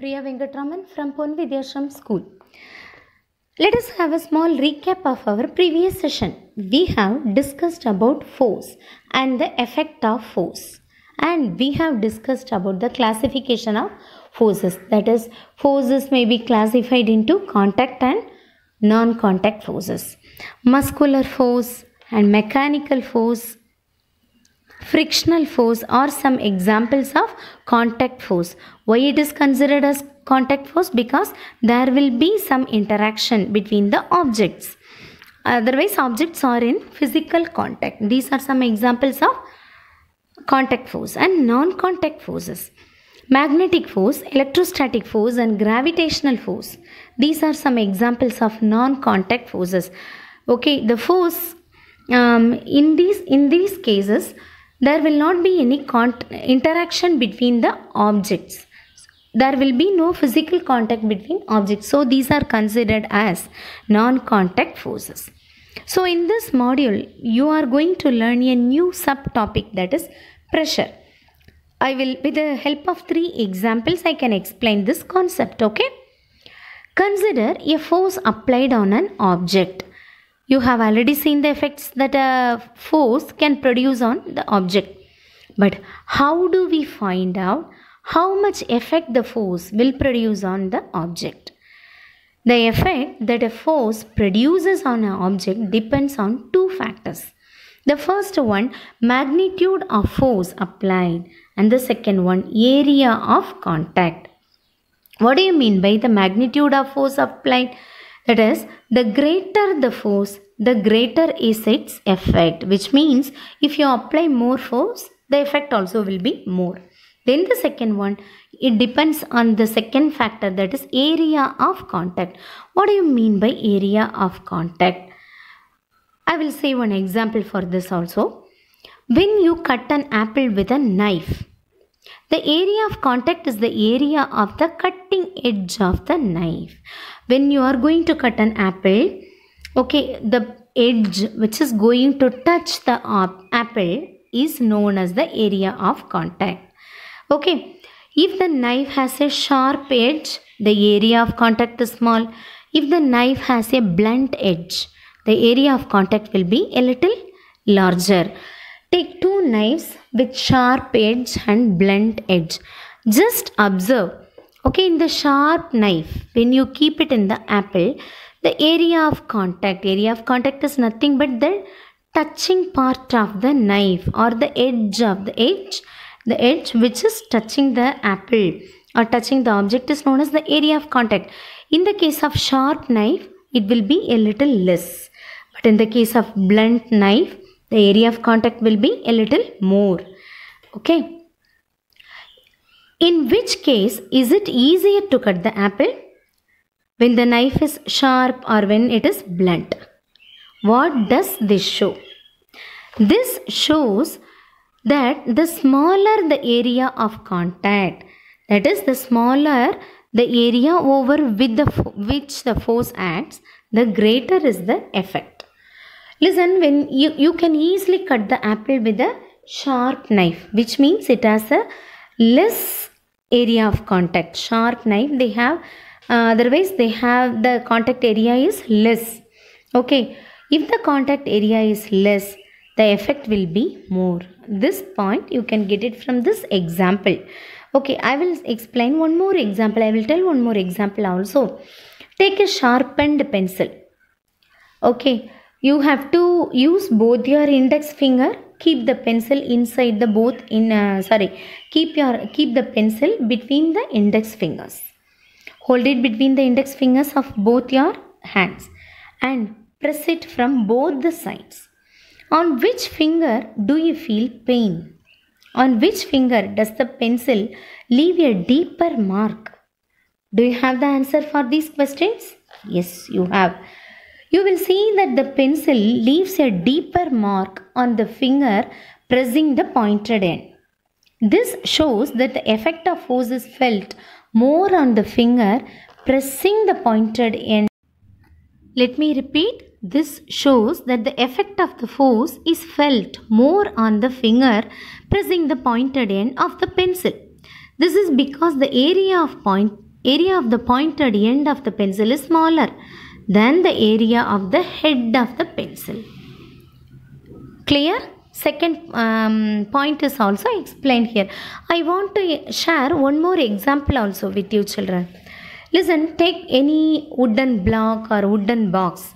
Priya Venkatraman from Pon Vidyashram School. Let us have a small recap of our previous session. We have discussed about force and the effect of force. And we have discussed about the classification of forces. That is, forces may be classified into contact and non-contact forces. Muscular force and mechanical force, frictional force are some examples of contact force. Why it is considered as contact force? Because there will be some interaction between the objects. Otherwise, objects are in physical contact. These are some examples of contact force and non-contact forces. Magnetic force, electrostatic force and gravitational force. These are some examples of non-contact forces. Okay, the force in these cases, there will not be any interaction between the objects. There will be no physical contact between objects. So these are considered as non-contact forces. So in this module, you are going to learn a new subtopic, that is pressure. I will, with the help of 3 examples, I can explain this concept. Okay. Consider a force applied on an object. You have already seen the effects that a force can produce on the object. But how do we find out how much effect the force will produce on the object? The effect that a force produces on an object depends on 2 factors. The first one, magnitude of force applied, and the second one, area of contact. What do you mean by the magnitude of force applied? That is, the greater the force, the greater is its effect, which means if you apply more force, the effect also will be more. Then the second one, it depends on the second factor, that is area of contact. What do you mean by area of contact? I will say one example for this also. When you cut an apple with a knife, the area of contact is the area of the cutting edge of the knife. When you are going to cut an apple, okay, the edge which is going to touch the apple is known as the area of contact. Okay, if the knife has a sharp edge, the area of contact is small. If the knife has a blunt edge, the area of contact will be a little larger. Take 2 knives with sharp edge and blunt edge. Just observe. Okay, in the sharp knife, when you keep it in the apple, the area of contact is nothing but the touching part of the knife or the edge of the edge which is touching the apple or touching the object is known as the area of contact. In the case of sharp knife, it will be a little less. But in the case of blunt knife, the area of contact will be a little more. Okay. In which case, is it easier to cut the apple? When the knife is sharp or when it is blunt? What does this show? This shows that the smaller the area of contact, that is the smaller the area over which the force acts, the greater is the effect. Listen, when you can easily cut the apple with a sharp knife, which means it has a less area of contact. Sharp knife, they have, otherwise they have the contact area is less. Okay, if the contact area is less, the effect will be more. This point you can get it from this example. Okay, I will explain one more example. I will tell one more example also. Take a sharpened pencil. Okay, you have to use both your index finger. Keep the pencil inside the keep the pencil between the index fingers. Hold it between the index fingers of both your hands and press it from both the sides. On which finger do you feel pain? On which finger does the pencil leave a deeper mark? Do you have the answer for these questions? Yes, you have. You will see that the pencil leaves a deeper mark on the finger pressing the pointed end. This shows that the effect of force is felt more on the finger pressing the pointed end. Let me repeat. This shows that the effect of the force is felt more on the finger pressing the pointed end of the pencil. This is because the area of area of the pointed end of the pencil is smaller than the area of the head of the pencil. Clear? Second point is also explained here. I want to share one more example also with you children. Listen, take any wooden block or wooden box.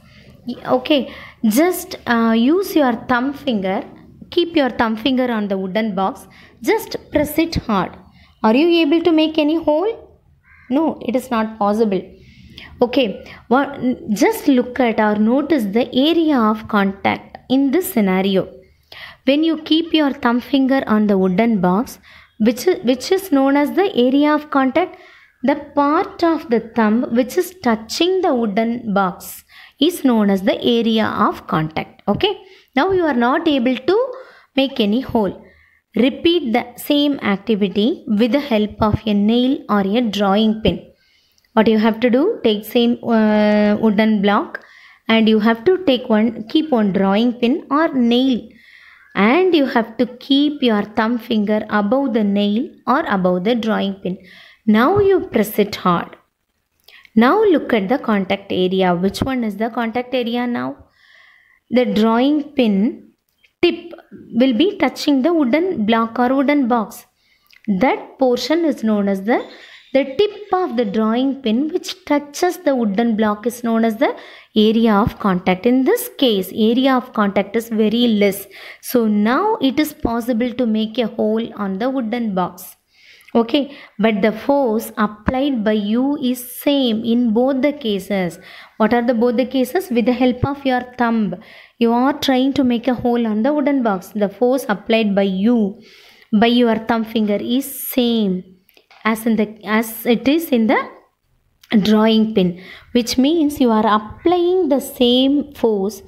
Okay, just use your thumb finger. Keep your thumb finger on the wooden box. Just press it hard. Are you able to make any hole? No, it is not possible. Okay, just look at or notice the area of contact in this scenario. When you keep your thumb finger on the wooden box, which is known as the area of contact, the part of the thumb which is touching the wooden box is known as the area of contact. Okay, now you are not able to make any hole. Repeat the same activity with the help of a nail or a drawing pin. What you have to do, take same wooden block and you have to keep one drawing pin or nail, and you have to keep your thumb finger above the nail or above the drawing pin. Now you press it hard. Now look at the contact area. Which one is the contact area now? The drawing pin tip will be touching the wooden block or wooden box. That portion is known as the tip of the drawing pin which touches the wooden block is known as the area of contact. In this case, area of contact is very less. So now it is possible to make a hole on the wooden box. Okay, but the force applied by you is same in both the cases. What are both the cases? With the help of your thumb, you are trying to make a hole on the wooden box. The force applied by you, by your thumb finger is same as it is in the drawing pin, which means you are applying the same force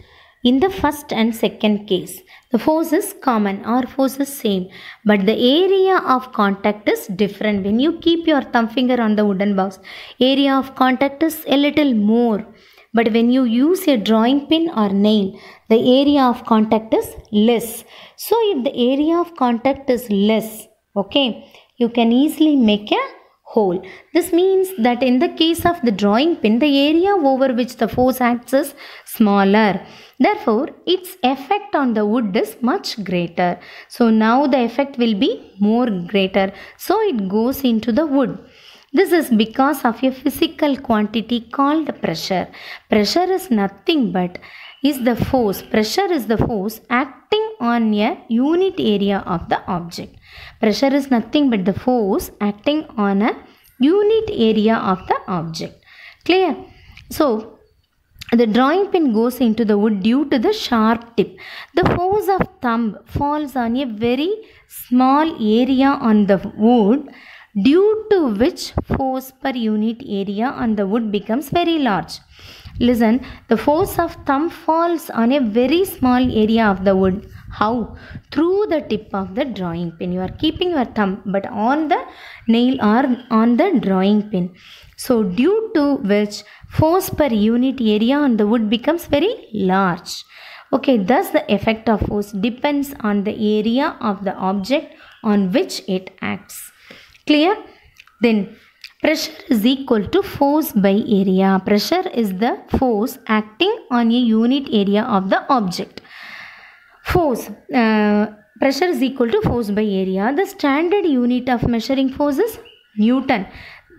in the first and second case. The force is common or force is same, but the area of contact is different. When you keep your thumb finger on the wooden box, area of contact is a little more, but when you use a drawing pin or nail, the area of contact is less. So if the area of contact is less, okay, you can easily make a hole. This means that in the case of the drawing pin, the area over which the force acts is smaller. Therefore, its effect on the wood is much greater. So now the effect will be more greater. So it goes into the wood. This is because of a physical quantity called pressure. Pressure is nothing but is the force. Pressure is the force acting on a unit area of the object. Pressure is nothing but the force acting on a unit area of the object. Clear? So, the drawing pin goes into the wood due to the sharp tip. The force of thumb falls on a very small area on the wood, due to which force per unit area on the wood becomes very large. Listen, the force of thumb falls on a very small area of the wood. How? Through the tip of the drawing pin. You are keeping your thumb but on the nail or on the drawing pin. So due to which force per unit area on the wood becomes very large. Okay, thus the effect of force depends on the area of the object on which it acts. Clear? Then pressure is equal to force by area. Pressure is the force acting on a unit area of the object. Force, pressure is equal to force by area. The standard unit of measuring force is Newton.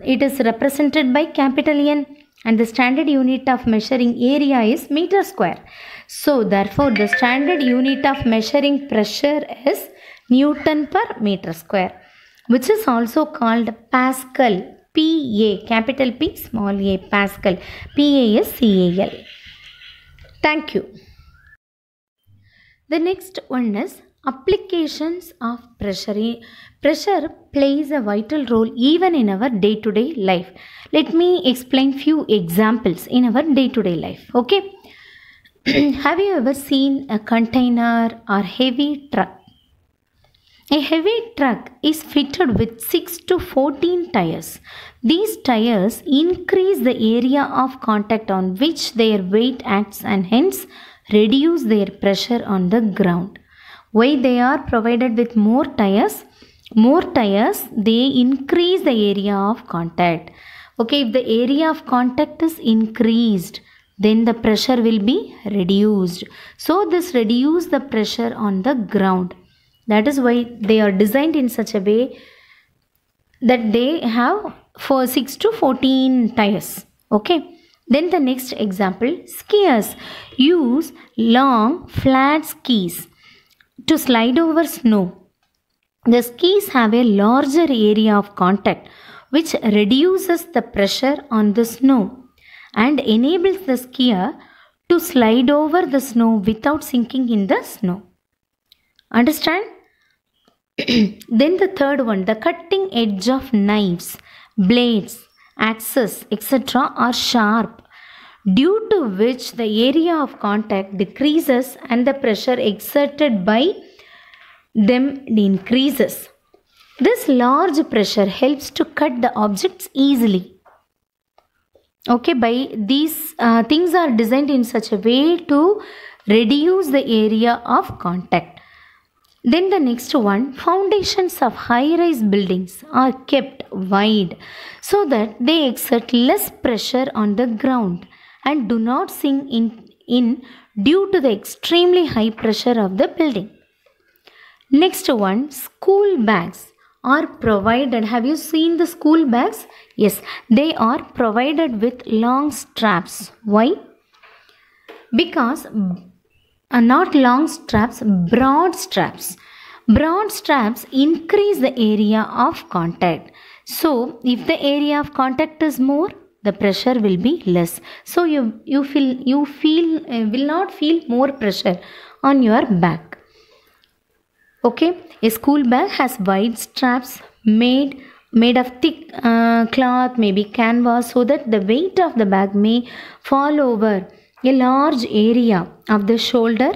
It is represented by capital N, and the standard unit of measuring area is meter square. So therefore the standard unit of measuring pressure is Newton per meter square, which is also called Pascal. PA, capital P, small a, Pascal. PASCAL. Thank you. The next one is applications of pressure. Pressure plays a vital role even in our day-to-day life. Let me explain few examples in our day-to-day life. Okay. Have you ever seen a container or heavy truck? A heavy truck is fitted with 6 to 14 tires. These tires increase the area of contact on which their weight acts and hence reduce their pressure on the ground. Why they are provided with more tires? More tires, they increase the area of contact. Okay, if the area of contact is increased, then the pressure will be reduced. So this reduce the pressure on the ground. That is why they are designed in such a way that they have for 6 to 14 tires. Okay. Then the next example, skiers use long flat skis to slide over snow. The skis have a larger area of contact which reduces the pressure on the snow and enables the skier to slide over the snow without sinking in the snow. Understand? Then the third one, the cutting edge of knives, blades, axes, etc. are sharp, due to which the area of contact decreases and the pressure exerted by them increases. This large pressure helps to cut the objects easily. Okay, by these things are designed in such a way to reduce the area of contact. Then the next one, foundations of high-rise buildings are kept wide so that they exert less pressure on the ground and do not sink in due to the extremely high pressure of the building. Next one, school bags are provided. Have you seen the school bags? Yes, they are provided with long straps. Why? Because not long straps, broad straps. Broad straps increase the area of contact. So, if the area of contact is more, the pressure will be less. So, you will not feel more pressure on your back. Okay, a school bag has wide straps made of thick cloth, maybe canvas, so that the weight of the bag may fall over a large area of the shoulder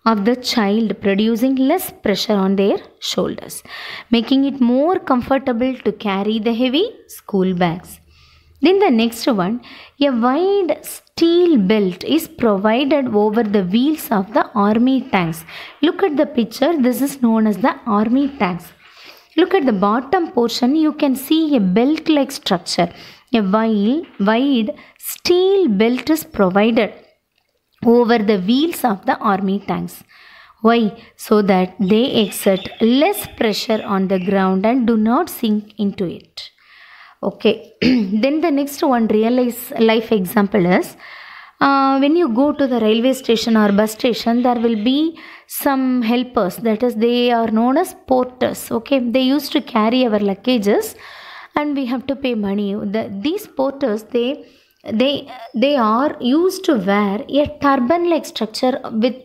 of the child, producing less pressure on their shoulders, making it more comfortable to carry the heavy school bags. Then the next one, a wide steel belt is provided over the wheels of the army tanks. Look at the picture, this is known as the army tanks. Look at the bottom portion, you can see a belt-like structure. A wide steel belt is provided over the wheels of the army tanks. Why? So that they exert less pressure on the ground and do not sink into it. Okay, then the next one, real life example is when you go to the railway station or bus station, there will be some helpers, that is, they are known as porters. Okay, they used to carry our luggages and we have to pay money. These porters, they are used to wear a turban like structure with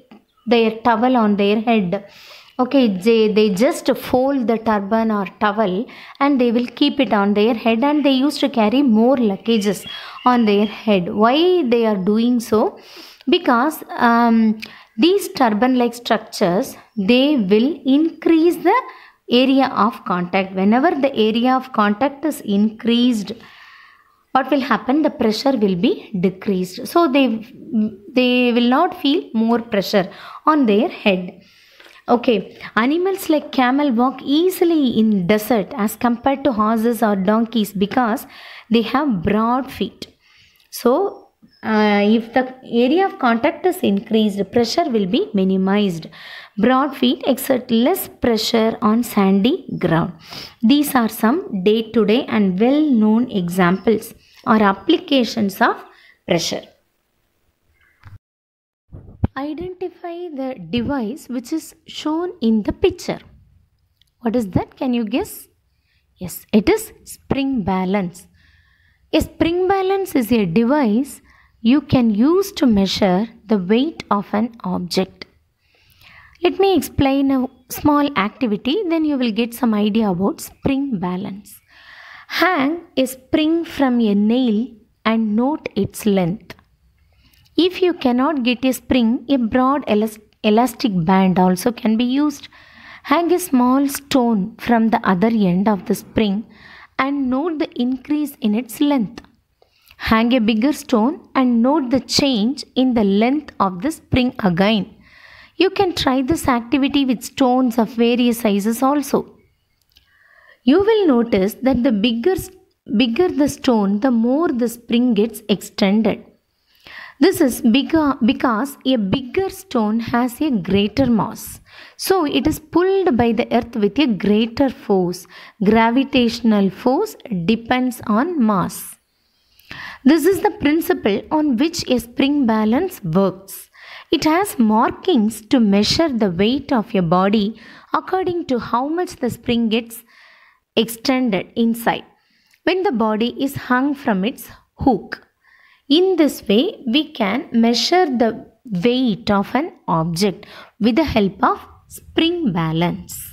their towel on their head. Okay, they just fold the turban or towel and they will keep it on their head, and they used to carry more luggages on their head. Why they are doing so? Because these turban like structures, they will increase the area of contact. Whenever the area of contact is increased, what will happen? The pressure will be decreased. So they will not feel more pressure on their head. Okay, animals like camel walk easily in desert as compared to horses or donkeys because they have broad feet. So, if the area of contact is increased, pressure will be minimized. Broad feet exert less pressure on sandy ground. These are some day-to-day and well-known examples or applications of pressure. Identify the device which is shown in the picture. What is that? Can you guess? Yes, it is spring balance. A spring balance is a device you can use to measure the weight of an object. Let me explain a small activity, then you will get some idea about spring balance. Hang a spring from a nail and note its length. If you cannot get a spring, a broad elastic band also can be used. Hang a small stone from the other end of the spring and note the increase in its length. Hang a bigger stone and note the change in the length of the spring again. You can try this activity with stones of various sizes also. You will notice that the bigger bigger the stone, the more the spring gets extended. This is because a bigger stone has a greater mass. So it is pulled by the earth with a greater force. Gravitational force depends on mass. This is the principle on which a spring balance works. It has markings to measure the weight of your body according to how much the spring gets extended inside when the body is hung from its hook. In this way, we can measure the weight of an object with the help of spring balance.